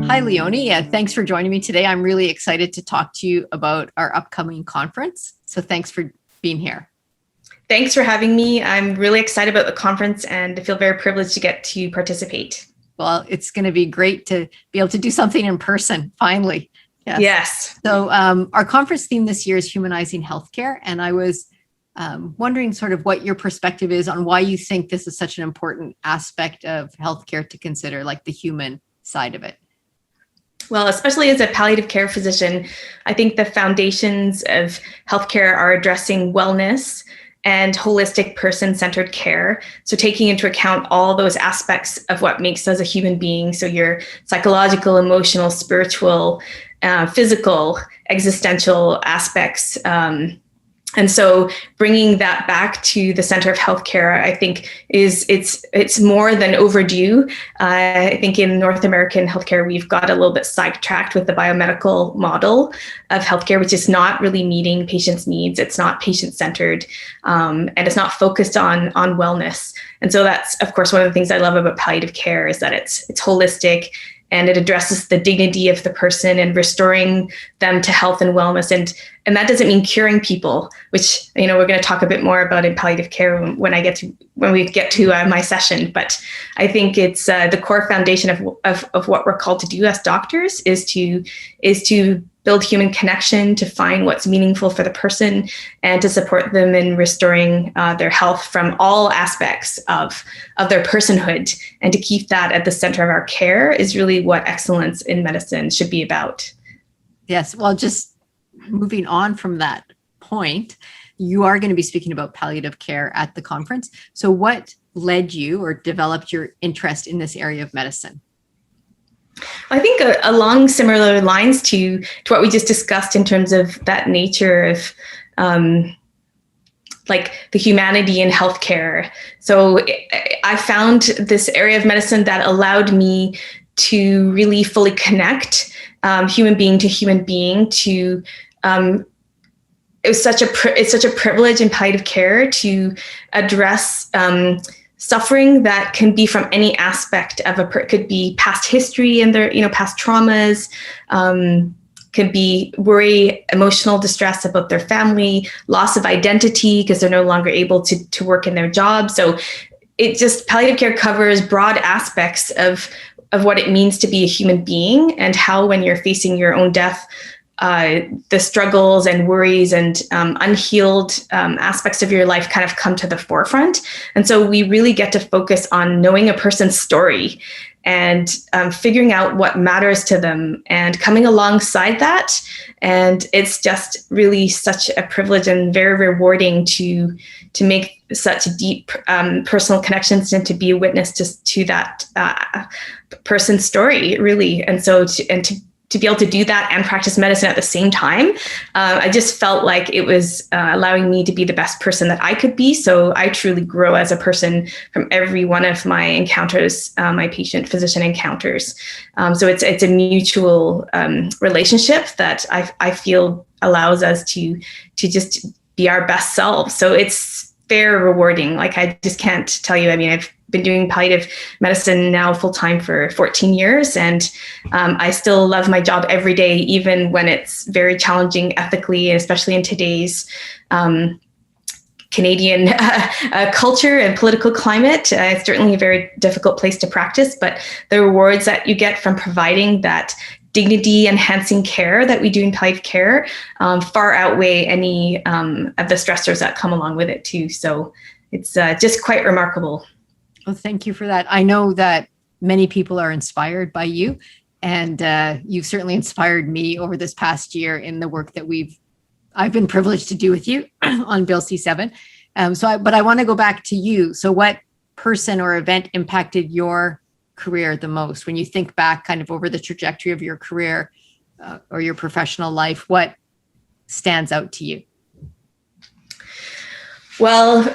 Hi, Leonie. Thanks for joining me today. I'm really excited to talk to you about our upcoming conference. So thanks for being here. Thanks for having me. I'm really excited about the conference and I feel very privileged to get to participate. Well, it's going to be great to be able to do something in person, finally. Yes. So our conference theme this year is humanizing healthcare. And I was wondering sort of what your perspective is on why you think this is such an important aspect of healthcare to consider, like the human side of it. Well, especially as a palliative care physician, I think the foundations of healthcare are addressing wellness and holistic person-centered care. So taking into account all those aspects of what makes us a human being. So your psychological, emotional, spiritual, physical, existential aspects. And so bringing that back to the center of healthcare, I think it's more than overdue. I think in North American healthcare, we've got a little bit sidetracked with the biomedical model of healthcare, which is not really meeting patients' needs. It's not patient-centered, and it's not focused on wellness. And so that's, of course, one of the things I love about palliative care is that it's holistic, and it addresses the dignity of the person and restoring them to health and wellness. And that doesn't mean curing people, which, we're going to talk a bit more about in palliative care when we get to my session. But I think it's the core foundation of what we're called to do as doctors is to build human connection, to find what's meaningful for the person, and to support them in restoring their health from all aspects of their personhood. And to keep that at the center of our care is really what excellence in medicine should be about. Yes, well, just moving on from that point, you are going to be speaking about palliative care at the conference. So what led you or developed your interest in this area of medicine? I think along similar lines to what we just discussed in terms of that nature of like the humanity in healthcare. So I found this area of medicine that allowed me to really fully connect human being to human being. It's such a privilege in palliative care to address suffering that can be from any aspect of could be past history and their, past traumas, could be worry, emotional distress about their family, loss of identity because they're no longer able to work in their job. So palliative care covers broad aspects of what it means to be a human being and how, when you're facing your own death, the struggles and worries and unhealed aspects of your life kind of come to the forefront. And so we really get to focus on knowing a person's story and figuring out what matters to them and coming alongside that. And it's just really such a privilege and very rewarding to make such deep personal connections and to be a witness to that person's story, really. And so to be able to do that and practice medicine at the same time, I just felt like it was allowing me to be the best person that I could be. So I truly grow as a person from every one of my encounters, my patient-physician encounters. So it's a mutual relationship that I feel allows us to just be our best selves. So it's very rewarding. Like, I just can't tell you. I mean, I've been doing palliative medicine now full-time for 14 years. And I still love my job every day, even when it's very challenging ethically, especially in today's Canadian culture and political climate. It's certainly a very difficult place to practice, but the rewards that you get from providing that dignity enhancing care that we do in palliative care far outweigh any of the stressors that come along with it too. So it's just quite remarkable. Well, thank you for that. I know that many people are inspired by you, and you've certainly inspired me over this past year in the work that I've been privileged to do with you on Bill C7. But I want to go back to you. So what person or event impacted your career the most? When you think back kind of over the trajectory of your career or your professional life, what stands out to you? Well,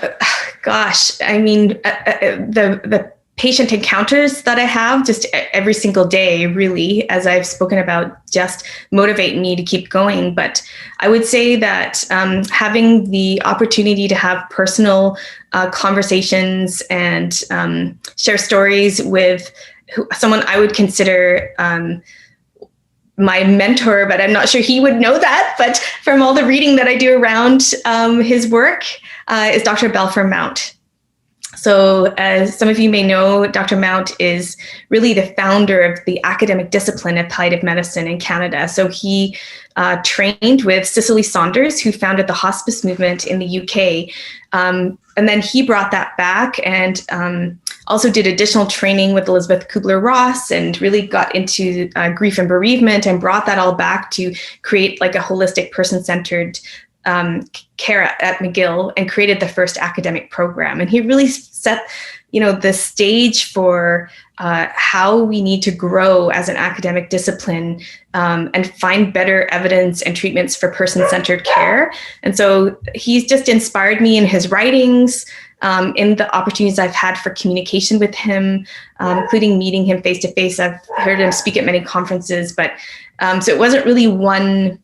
gosh, I mean, the patient encounters that I have just every single day, really, as I've spoken about, just motivate me to keep going. But I would say that having the opportunity to have personal conversations and share stories with someone I would consider my mentor, but I'm not sure he would know that. But from all the reading that I do around his work, is Dr. Belfer Mount. So as some of you may know, Dr. Mount is really the founder of the academic discipline of palliative medicine in Canada. So he trained with Cicely Saunders, who founded the hospice movement in the UK. And then he brought that back and also did additional training with Elizabeth Kubler-Ross and really got into grief and bereavement and brought that all back to create like a holistic person-centered care at McGill and created the first academic program. And he really set, the stage for how we need to grow as an academic discipline and find better evidence and treatments for person-centered care. And so he's just inspired me in his writings, in the opportunities I've had for communication with him, including meeting him face-to-face. I've heard him speak at many conferences, but so it wasn't really one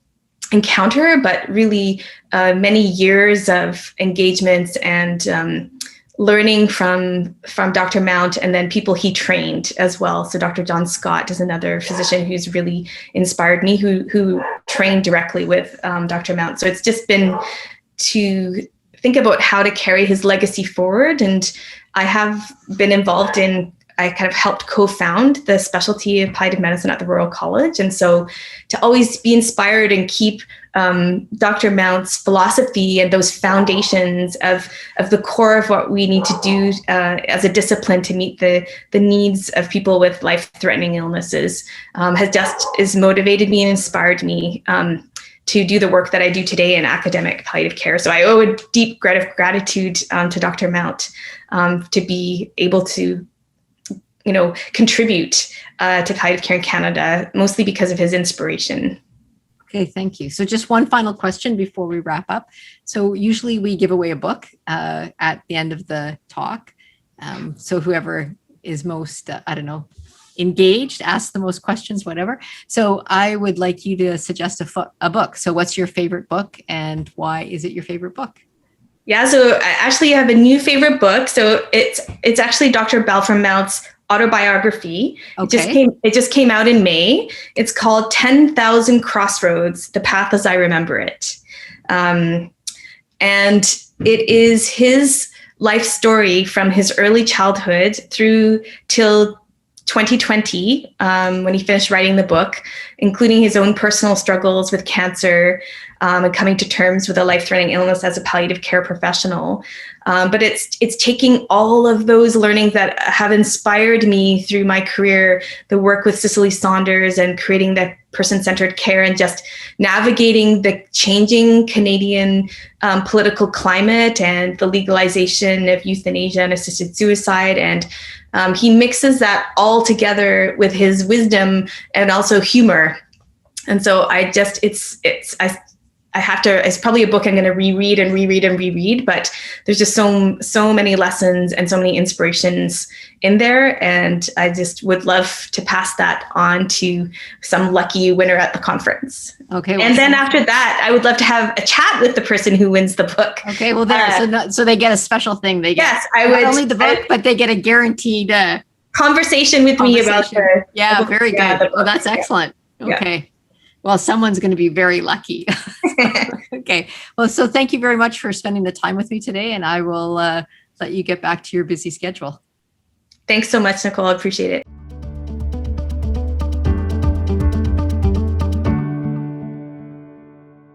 encounter, but really many years of engagements and learning from Dr. Mount, and then people he trained as well. So Dr. John Scott is another physician who's really inspired me, who trained directly with Dr. Mount. So it's just been to think about how to carry his legacy forward. And I have been involved I kind of helped co-found the specialty of palliative medicine at the Royal College. And so to always be inspired and keep Dr. Mount's philosophy and those foundations of the core of what we need to do as a discipline to meet the needs of people with life-threatening illnesses has motivated me and inspired me to do the work that I do today in academic palliative care. So I owe a deep gratitude to Dr. Mount to be able to contribute to palliative care in Canada, mostly because of his inspiration. Okay, thank you. So just one final question before we wrap up. So usually we give away a book at the end of the talk. So whoever is most, engaged, ask the most questions, whatever. So I would like you to suggest a book. So what's your favorite book and why is it your favorite book? Yeah, so I actually have a new favorite book. So it's actually Dr. Belfer Mount's autobiography. Okay. It just came out in May. It's called 10,000 Crossroads, The Path as I Remember It. And it is his life story from his early childhood through till 2020, when he finished writing the book, including his own personal struggles with cancer and coming to terms with a life-threatening illness as a palliative care professional. But it's taking all of those learnings that have inspired me through my career, the work with Cicely Saunders and creating that person-centered care and just navigating the changing Canadian political climate and the legalization of euthanasia and assisted suicide. And he mixes that all together with his wisdom and also humor. And so it's probably a book I'm going to reread, but there's just so many lessons and so many inspirations in there. And I just would love to pass that on to some lucky winner at the conference. Okay. Well, and then after that, I would love to have a chat with the person who wins the book. Okay. Well, so they get a special thing. They get not only the book, but they get a guaranteed conversation with me about the very good. Well, that's excellent. Okay. Yeah. Well, someone's going to be very lucky. Okay. Well, so thank you very much for spending the time with me today, and I will let you get back to your busy schedule. Thanks so much, Nicole. I appreciate it.